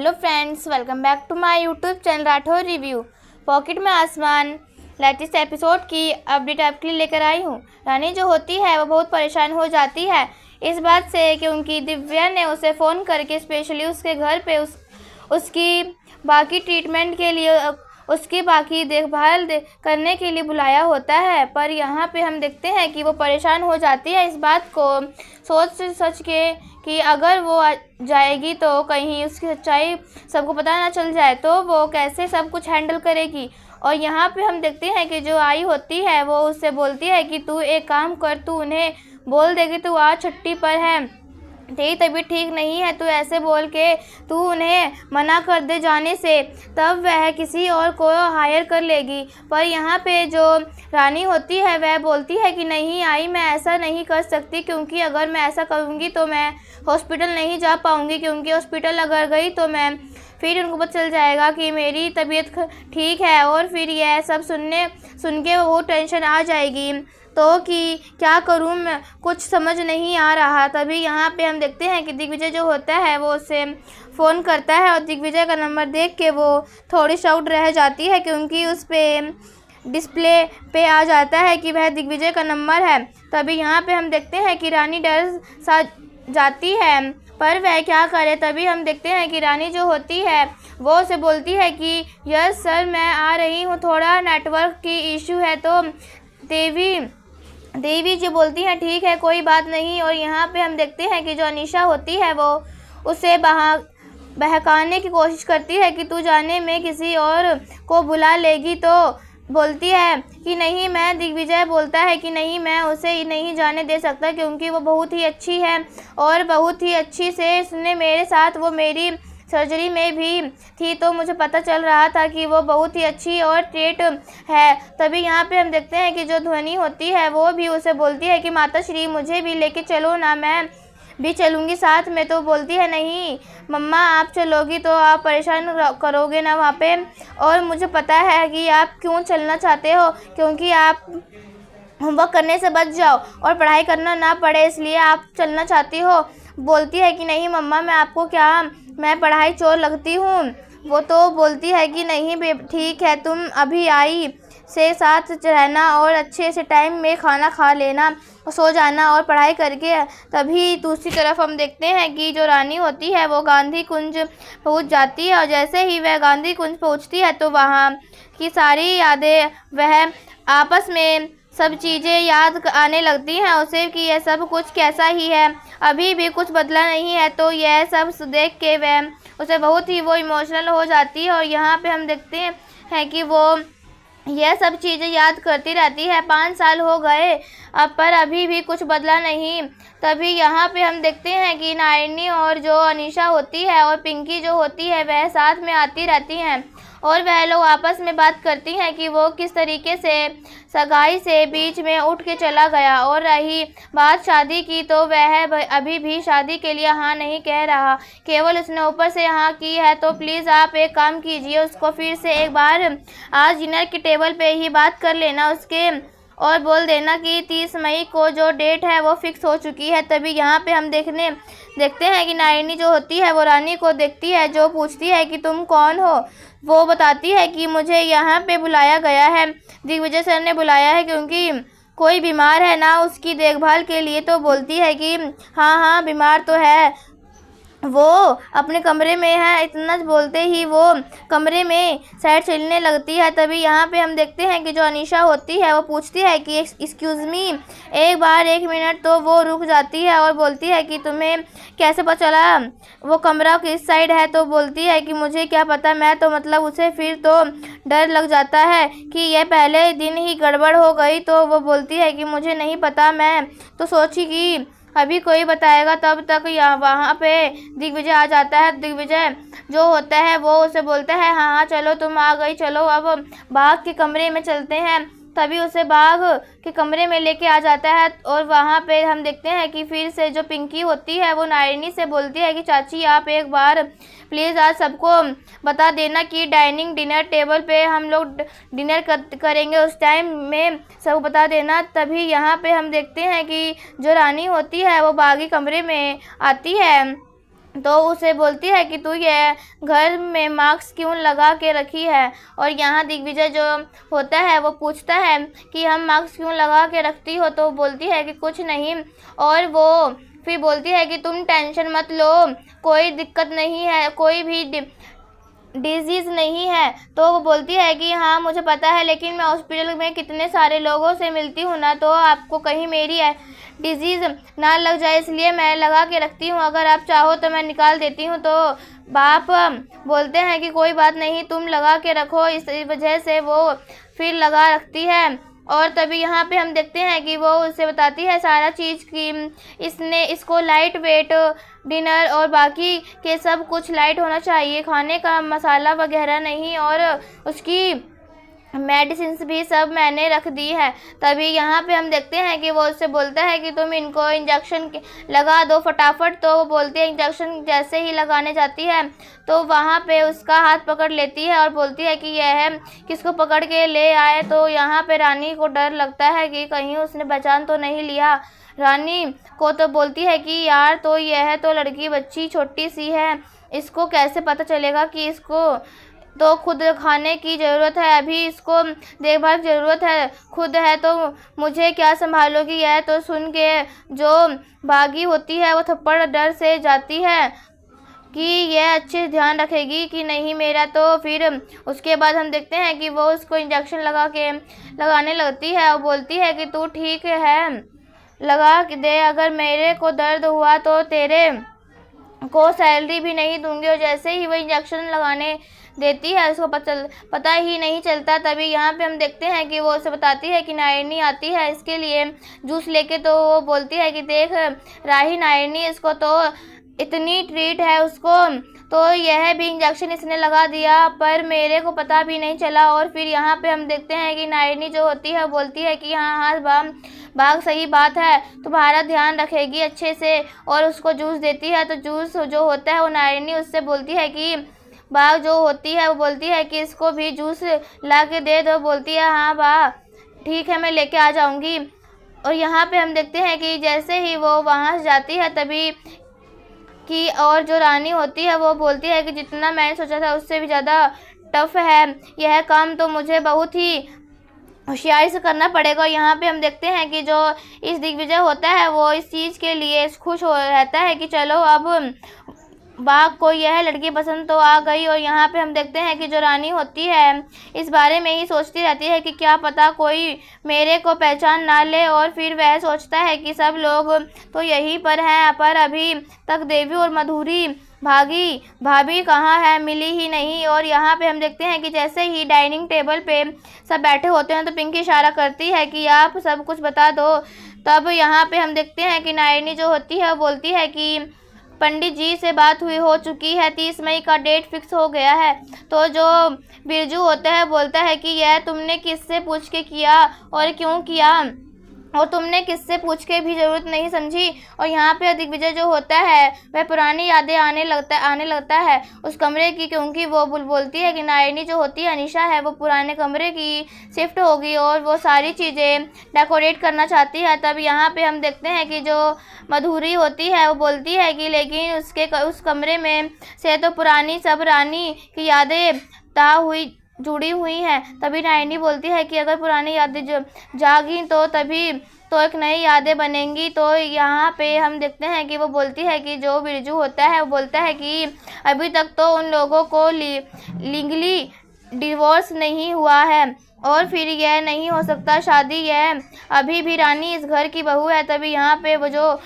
Hello friends, welcome back to my YouTube channel Rathore review. Pocket में आसमान latest episode की update आपके लिए लेकर आई हूँ। रानी जो होती है वो बहुत परेशान हो जाती है इस बात से कि उनकी दिव्या ने उसे फ़ोन करके स्पेशली उसके घर पे उसकी बाकी ट्रीटमेंट के लिए, उसकी बाकी देखभाल करने के लिए बुलाया होता है। पर यहाँ पे हम देखते हैं कि वो परेशान हो जाती है इस बात को सोच के कि अगर वो जाएगी तो कहीं उसकी सच्चाई सबको पता ना चल जाए तो वो कैसे सब कुछ हैंडल करेगी। और यहाँ पे हम देखते हैं कि जो आई होती है वो उससे बोलती है कि तू एक काम कर, तू उन्हें बोल देगी तू आज छुट्टी पर है, तेरी तबीयत ठीक नहीं है, तू ऐसे बोल के तू उन्हें मना कर दे जाने से, तब वह किसी और को हायर कर लेगी। पर यहाँ पे जो रानी होती है वह बोलती है कि नहीं आई, मैं ऐसा नहीं कर सकती, क्योंकि अगर मैं ऐसा करूँगी तो मैं हॉस्पिटल नहीं जा पाऊँगी, क्योंकि हॉस्पिटल अगर गई तो मैं फिर उनको पता चल जाएगा कि मेरी तबीयत ठीक है और फिर यह सब सुन के वो टेंशन आ जाएगी। तो कि क्या करूं मैं, कुछ समझ नहीं आ रहा। तभी यहाँ पे हम देखते हैं कि दिग्विजय जो होता है वो उसे फ़ोन करता है और दिग्विजय का नंबर देख के वो थोड़ी शॉक्ड रह जाती है, क्योंकि उस पर डिस्प्ले पे आ जाता है कि वह दिग्विजय का नंबर है। तभी यहाँ पे हम देखते हैं कि रानी डर सा जाती है, पर वह क्या करे। तभी हम देखते हैं कि रानी जो होती है वो उसे बोलती है कि यस सर मैं आ रही हूँ, थोड़ा नेटवर्क की इशू है। तो देवी जो बोलती है ठीक है कोई बात नहीं। और यहाँ पे हम देखते हैं कि जो अनीशा होती है वो उसे बहकाने की कोशिश करती है कि तू जाने में किसी और को बुला लेगी, तो बोलती है कि नहीं, मैं दिग्विजय बोलता है कि नहीं मैं उसे नहीं जाने दे सकता, क्योंकि वो बहुत ही अच्छी है और बहुत ही अच्छी से उसने मेरे साथ, वो मेरी सर्जरी में भी थी तो मुझे पता चल रहा था कि वो बहुत ही अच्छी और ट्रेट है। तभी यहाँ पे हम देखते हैं कि जो ध्वनि होती है वो भी उसे बोलती है कि माता श्री मुझे भी लेके चलो ना, मैं भी चलूँगी साथ में। तो बोलती है नहीं मम्मा आप चलोगी तो आप परेशान करोगे ना वहाँ पे, और मुझे पता है कि आप क्यों चलना चाहते हो, क्योंकि आप होमवर्क करने से बच जाओ और पढ़ाई करना ना पड़े, इसलिए आप चलना चाहती हो। बोलती है कि नहीं मम्मा मैं आपको क्या, मैं पढ़ाई चोर लगती हूँ। वो तो बोलती है कि नहीं ठीक है, तुम अभी आई से साथ रहना और अच्छे से टाइम में खाना खा लेना, सो जाना और पढ़ाई करके। तभी दूसरी तरफ हम देखते हैं कि जो रानी होती है वो गांधी कुंज पहुंच जाती है, और जैसे ही वह गांधी कुंज पहुंचती है तो वहाँ की सारी यादें, वह आपस में सब चीज़ें याद आने लगती हैं उसे कि यह सब कुछ कैसा ही है, अभी भी कुछ बदला नहीं है। तो यह सब देख के वह उसे बहुत ही वो इमोशनल हो जाती है। और यहाँ पे हम देखते हैं कि वो यह सब चीज़ें याद करती रहती है। 5 साल हो गए अब पर अभी भी कुछ बदला नहीं। तभी यहाँ पे हम देखते हैं कि नायनी और जो अनीशा होती है और पिंकी जो होती है वह साथ में आती रहती हैं और वह लोग आपस में बात करती हैं कि वो किस तरीके से सगाई से बीच में उठ के चला गया। और रही बात शादी की तो वह अभी भी शादी के लिए हाँ नहीं कह रहा, केवल उसने ऊपर से हाँ की है। तो प्लीज़ आप एक काम कीजिए, उसको फिर से एक बार आज डिनर के टेबल पे ही बात कर लेना उसके, और बोल देना कि 30 मई को जो डेट है वो फिक्स हो चुकी है। तभी यहाँ पे हम देखते हैं कि नायनी जो होती है वो रानी को देखती है, जो पूछती है कि तुम कौन हो। वो बताती है कि मुझे यहाँ पे बुलाया गया है, दिग्विजय सर ने बुलाया है, क्योंकि कोई बीमार है ना उसकी देखभाल के लिए। तो बोलती है कि हाँ बीमार तो है, वो अपने कमरे में है। इतना बोलते ही वो कमरे में साइड चलने लगती है। तभी यहाँ पे हम देखते हैं कि जो अनीशा होती है वो पूछती है कि एक्सक्यूज़ मी, एक मिनट। तो वो रुक जाती है और बोलती है कि तुम्हें कैसे पता चला वो कमरा किस साइड है। तो बोलती है कि मुझे क्या पता, मैं तो मतलब उसे फिर तो डर लग जाता है कि यह पहले दिन ही गड़बड़ हो गई। तो वो बोलती है कि मुझे नहीं पता, मैं तो सोची कि अभी कोई बताएगा। तब तक वहाँ पे दिग्विजय आ जाता है। दिग्विजय जो होता है वो उसे बोलता है हाँ चलो तुम आ गई, चलो अब बाघ के कमरे में चलते हैं। तभी उसे बाघ के कमरे में लेके आ जाता है। और वहाँ पे हम देखते हैं कि फिर से जो पिंकी होती है वो नायनी से बोलती है कि चाची आप एक बार प्लीज़ आज सबको बता देना कि डाइनिंग डिनर टेबल पे हम लोग डिनर करेंगे, उस टाइम में सब बता देना। तभी यहाँ पे हम देखते हैं कि जो रानी होती है वो बागी कमरे में आती है तो उसे बोलती है कि तू ये घर में मास्क क्यों लगा के रखी है। और यहाँ दिग्विजय जो होता है वो पूछता है कि हम मास्क क्यों लगा के रखती हो, तो बोलती है कि कुछ नहीं। और वो फिर बोलती है कि तुम टेंशन मत लो, कोई दिक्कत नहीं है, कोई भी डिजीज़ नहीं है। तो वो बोलती है कि हाँ मुझे पता है, लेकिन मैं हॉस्पिटल में कितने सारे लोगों से मिलती हूँ ना, तो आपको कहीं मेरी डिजीज़ ना लग जाए, इसलिए मैं लगा के रखती हूँ। अगर आप चाहो तो मैं निकाल देती हूँ। तो बाप बोलते हैं कि कोई बात नहीं, तुम लगा के रखो। इस वजह से वो फिर लगा रखती है। और तभी यहाँ पे हम देखते हैं कि वो उसे बताती है सारा चीज़ कि इसको लाइट वेट डिनर और बाकी के सब कुछ लाइट होना चाहिए, खाने का मसाला वगैरह नहीं, और उसकी मेडिसिन्स भी सब मैंने रख दी है। तभी यहाँ पे हम देखते हैं कि वो उससे बोलता है कि तुम इनको इंजेक्शन लगा दो फटाफट। तो वो बोलती है, इंजेक्शन जैसे ही लगाने जाती है तो वहाँ पे उसका हाथ पकड़ लेती है और बोलती है कि यह किसको पकड़ के ले आए। तो यहाँ पे रानी को डर लगता है कि कहीं उसने पहचान तो नहीं लिया। रानी को तो बोलती है कि यार, तो यह तो लड़की बच्ची छोटी सी है, इसको कैसे पता चलेगा कि इसको तो खुद खाने की ज़रूरत है, अभी इसको देखभाल की ज़रूरत है, खुद है तो मुझे क्या संभालोगी। यह तो सुन के जो बागी होती है वो थप्पड़ डर से जाती है कि यह अच्छे ध्यान रखेगी कि नहीं मेरा। तो फिर उसके बाद हम देखते हैं कि वो उसको इंजेक्शन लगाने लगती है और बोलती है कि तू ठीक है, लगा दे, अगर मेरे को दर्द हुआ तो तेरे को सैलरी भी नहीं दूंगी। और जैसे ही वो इंजेक्शन लगाने देती है उसको पता ही नहीं चलता। तभी यहाँ पे हम देखते हैं कि वो उसे बताती है कि नायरनी आती है इसके लिए जूस लेके। तो वो बोलती है कि देख राही नायरनी, इसको तो इतनी ट्रीट है उसको, तो यह भी इंजेक्शन इसने लगा दिया पर मेरे को पता भी नहीं चला। और फिर यहाँ पे हम देखते हैं कि नायरनी जो होती है बोलती है कि हाँ बाघ सही बात है, तुम्हारा ध्यान रखेगी अच्छे से, और उसको जूस देती है। तो जूस जो होता है वो नायरनी उससे बोलती है कि बाघ जो होती है वो बोलती है कि इसको भी जूस ला के दे दो। बोलती है हाँ बाघ ठीक है, मैं लेके आ जाऊंगी। और यहाँ पे हम देखते हैं कि जैसे ही वो वहाँ से जाती है तभी कि और जो रानी होती है वो बोलती है कि जितना मैंने सोचा था उससे भी ज़्यादा टफ है यह काम, तो मुझे बहुत ही होशियारी से करना पड़ेगा। और यहाँ पे हम देखते हैं कि जो इस दिग्विजय होता है वो इस चीज़ के लिए खुश हो रहता है कि चलो अब बाघ को यह लड़की पसंद तो आ गई। और यहाँ पे हम देखते हैं कि जो रानी होती है इस बारे में ही सोचती रहती है कि क्या पता कोई मेरे को पहचान ना ले। और फिर वह सोचता है कि सब लोग तो यहीं पर हैं, पर अभी तक देवी और मधुरी भाभी कहाँ है, मिली ही नहीं। और यहाँ पे हम देखते हैं कि जैसे ही डाइनिंग टेबल पे सब बैठे होते हैं तो पिंकी इशारा करती है कि आप सब कुछ बता दो। तब यहाँ पे हम देखते हैं कि नायरनी जो होती है वो बोलती है कि पंडित जी से बात हो चुकी है, 30 मई का डेट फिक्स हो गया है। तो जो बिरजू होता है बोलता है कि यह तुमने किससे पूछ के किया और क्यों किया, और तुमने किससे पूछ के भी ज़रूरत नहीं समझी। और यहाँ पे दिग्विजय जो होता है वह पुरानी यादें आने लगता है उस कमरे की, क्योंकि वो बोलती है कि नायरनी जो होती है अनीशा है वो पुराने कमरे की शिफ्ट होगी और वो सारी चीज़ें डेकोरेट करना चाहती है। तब यहाँ पे हम देखते हैं कि जो मधुरी होती है वो बोलती है कि लेकिन उस कमरे में से तो पुरानी सब रानी की यादें जुड़ी हुई हैं। तभी नायरनी बोलती है कि अगर पुरानी यादें जागी तो तभी तो एक नई यादें बनेंगी। तो यहाँ पे हम देखते हैं कि वो बोलती है कि जो बिरजू होता है वो बोलता है कि अभी तक तो उन लोगों को लीगली डिवोर्स नहीं हुआ है और फिर यह नहीं हो सकता शादी, यह अभी भी रानी इस घर की बहू है। तभी यहाँ पे वो जो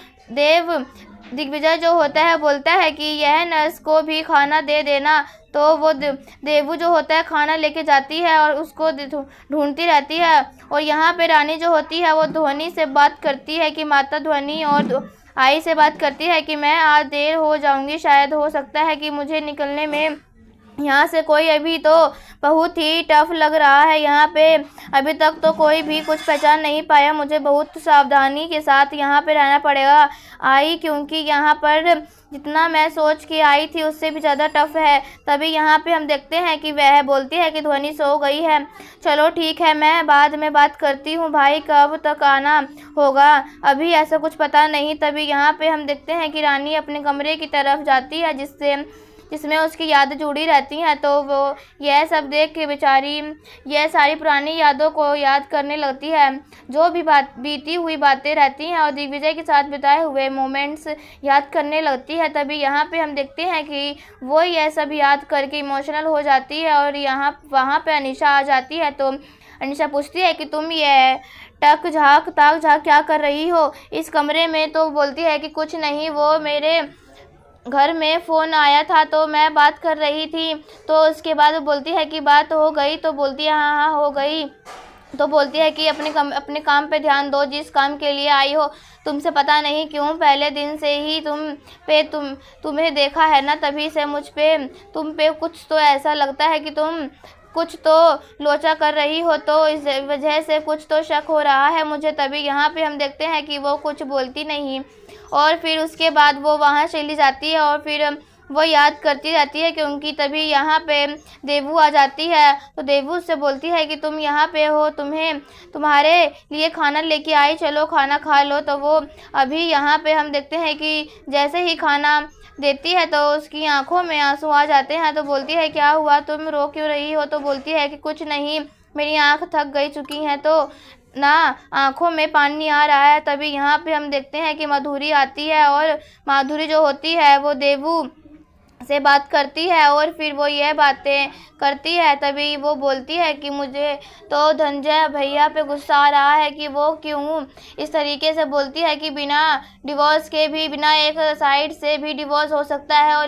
दिग्विजय जो होता है बोलता है कि यह नर्स को भी खाना दे देना। तो वो देवू जो होता है खाना लेके जाती है और उसको ढूंढती रहती है। और यहाँ पे रानी जो होती है वो ध्वनि से बात करती है कि माता ध्वनि और आई से बात करती है कि मैं आज देर हो जाऊंगी, शायद हो सकता है कि मुझे निकलने में यहाँ से कोई अभी तो बहुत ही टफ लग रहा है यहाँ पे। अभी तक तो कोई भी कुछ पहचान नहीं पाया। मुझे बहुत सावधानी के साथ यहाँ पे रहना पड़ेगा आई, क्योंकि यहाँ पर जितना मैं सोच के आई थी उससे भी ज़्यादा टफ है। तभी यहाँ पे हम देखते हैं कि वह बोलती है कि ध्वनि सो गई है। चलो ठीक है, मैं बाद में बात करती हूँ भाई, कब तक आना होगा अभी ऐसा कुछ पता नहीं। तभी यहाँ पे हम देखते हैं कि रानी अपने कमरे की तरफ जाती है जिसमें उसकी यादें जुड़ी रहती हैं। तो वो यह सब देख के बेचारी यह सारी पुरानी यादों को याद करने लगती है, जो भी बीती हुई बातें रहती हैं, और दिग्विजय के साथ बिताए हुए मोमेंट्स याद करने लगती है। तभी यहाँ पे हम देखते हैं कि वो यह सब याद करके इमोशनल हो जाती है और वहाँ पे अनीशा आ जाती है। तो अनीशा पूछती है कि तुम ये ताक झाँक क्या कर रही हो इस कमरे में? तो बोलती है कि कुछ नहीं, वो मेरे घर में फ़ोन आया था तो मैं बात कर रही थी। तो उसके बाद वो बोलती है कि बात हो गई? तो बोलती है हाँ हो गई। तो बोलती है कि अपने काम पे ध्यान दो, जिस काम के लिए आई हो। तुमसे पता नहीं क्यों पहले दिन से ही तुम्हें देखा है ना, तभी से तुम पे कुछ तो ऐसा लगता है कि तुम कुछ तो लोचा कर रही हो, तो इस वजह से कुछ तो शक हो रहा है मुझे। तभी यहाँ पे हम देखते हैं कि वो कुछ बोलती नहीं और फिर उसके बाद वो वहाँ चली जाती है और फिर वो याद करती रहती है, क्योंकि तभी यहाँ पे देवू आ जाती है। तो देवू से बोलती है कि तुम यहाँ पे हो, तुम्हारे लिए खाना लेके आई, चलो खाना खा लो। तो वो अभी यहाँ पे हम देखते हैं कि जैसे ही खाना देती है तो उसकी आंखों में आंसू आ जाते हैं। तो बोलती है क्या हुआ, तुम रो क्यों रही हो? तो बोलती है कि कुछ नहीं, मेरी आँख थक गई चुकी हैं तो ना आंखों में पानी आ रहा है। तभी यहाँ पे हम देखते हैं कि माधुरी आती है और माधुरी जो होती है वो देवू से बात करती है और फिर वो ये बातें करती है। तभी वो बोलती है कि मुझे तो धनंजय भैया पे गुस्सा आ रहा है कि वो क्यों इस तरीके से बोलती है कि बिना डिवोर्स के भी, बिना एक साइड से भी डिवोर्स हो सकता है और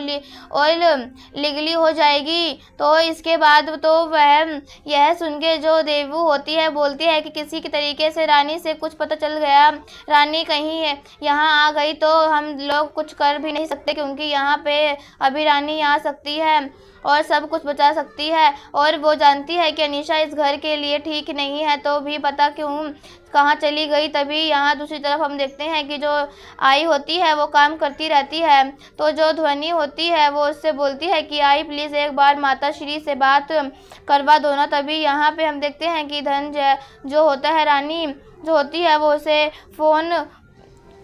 लीगली हो जाएगी। तो इसके बाद तो वह यह सुन के जो देवू होती है बोलती है कि किसी के तरीके से रानी से कुछ पता चल गया, रानी कहीं यहाँ आ गई तो हम लोग कुछ कर भी नहीं सकते, क्योंकि यहाँ पे अभी रानी आ सकती है और सब कुछ बचा सकती है। और वो जानती है कि अनीशा इस घर के लिए ठीक नहीं है, तो भी पता क्यों कहाँ चली गई। तभी यहाँ दूसरी तरफ हम देखते हैं कि जो आई होती है वो काम करती रहती है। तो जो ध्वनि होती है वो उससे बोलती है कि आई प्लीज़ एक बार माता श्री से बात करवा दो ना। तभी यहाँ पे हम देखते हैं कि धनंजय जो होता है, रानी जो होती है वो उसे फ़ोन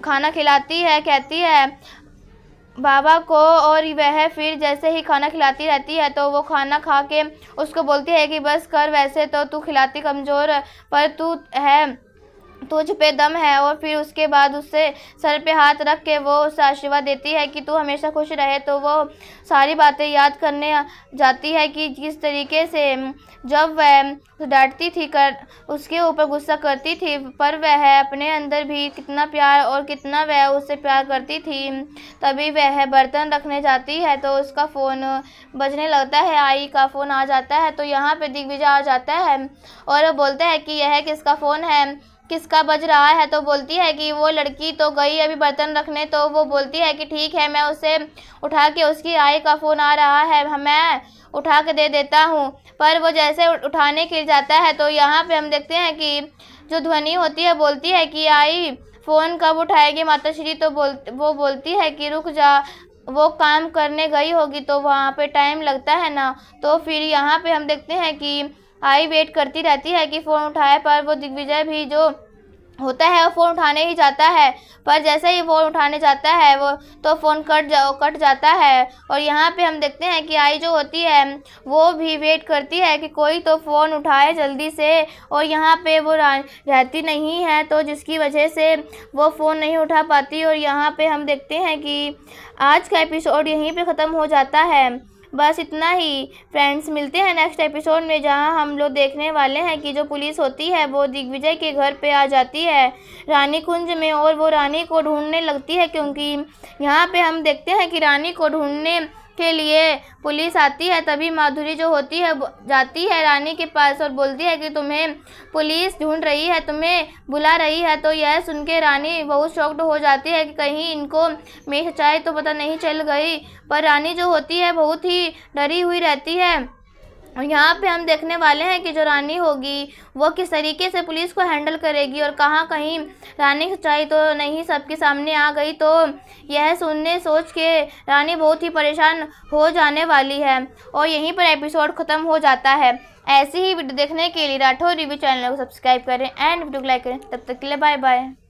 खाना खिलाती है, कहती है बाबा को, और वह फिर जैसे ही खाना खिलाती रहती है तो वो खाना खा के उसको बोलती है कि बस कर, वैसे तो तू खिलाती कमज़ोर पर तू है, तुझ पे दम है। और फिर उसके बाद उससे सर पे हाथ रख के वो उसे आशीर्वाद देती है कि तू हमेशा खुश रहे। तो वो सारी बातें याद करने जाती है कि किस तरीके से जब वह डांटती थी, उसके ऊपर गुस्सा करती थी, पर वह अपने अंदर भी कितना प्यार और कितना वह उससे प्यार करती थी। तभी वह बर्तन रखने जाती है तो उसका फ़ोन बजने लगता है, आई का फ़ोन आ जाता है। तो यहाँ पे दिग्विजय आ जाता है और बोलता है कि यह किसका फ़ोन है, किसका बज रहा है? तो बोलती है कि वो लड़की तो गई अभी बर्तन रखने। तो वो बोलती है कि ठीक है, मैं उसे उठा के, उसकी आई का फ़ोन आ रहा है, मैं उठा के दे देता हूँ। पर वो जैसे उठाने के लिए जाता है तो यहाँ पे हम देखते हैं कि जो ध्वनि होती है बोलती है कि आई फ़ोन कब उठाएगी माताश्री? तो वो बोलती है कि रुक जा, वो काम करने गई होगी तो वहाँ पे टाइम लगता है ना। तो फिर यहाँ पे हम देखते हैं कि आई वेट करती रहती है कि फ़ोन उठाए, पर वो दिग्विजय भी जो होता है वो फ़ोन उठाने ही जाता है, पर जैसे ही फ़ोन उठाने जाता है वो तो फ़ोन कट जाता है। और यहाँ पे हम देखते हैं कि आई जो होती है वो भी वेट करती है कि कोई तो फ़ोन उठाए जल्दी से, और यहाँ पे वो रहती नहीं है, तो जिसकी वजह से वो फ़ोन नहीं उठा पाती। और यहाँ पे हम देखते हैं कि आज का एपिसोड यहीं पे ख़त्म हो जाता है। बस इतना ही फ्रेंड्स, मिलते हैं नेक्स्ट एपिसोड में, जहां हम लोग देखने वाले हैं कि जो पुलिस होती है वो दिग्विजय के घर पे आ जाती है रानी कुंज में, और वो रानी को ढूंढने लगती है, क्योंकि यहाँ पे हम देखते हैं कि रानी को ढूंढने के लिए पुलिस आती है। तभी माधुरी जो होती है जाती है रानी के पास और बोलती है कि तुम्हें पुलिस ढूंढ रही है, तुम्हें बुला रही है। तो यह सुन के रानी बहुत शॉक्ड हो जाती है कि कहीं इनको मेरी सच्चाई तो पता नहीं चल गई। पर रानी जो होती है बहुत ही डरी हुई रहती है और यहाँ पे हम देखने वाले हैं कि जो रानी होगी वो किस तरीके से पुलिस को हैंडल करेगी और कहाँ कहीं रानी की सच्चाई तो नहीं सबके सामने आ गई। तो यह सोच के रानी बहुत ही परेशान हो जाने वाली है और यहीं पर एपिसोड ख़त्म हो जाता है। ऐसी ही वीडियो देखने के लिए राठौर रिव्यू चैनल को सब्सक्राइब करें एंड वीडियो को लाइक करें। तब तक के लिए बाय बाय।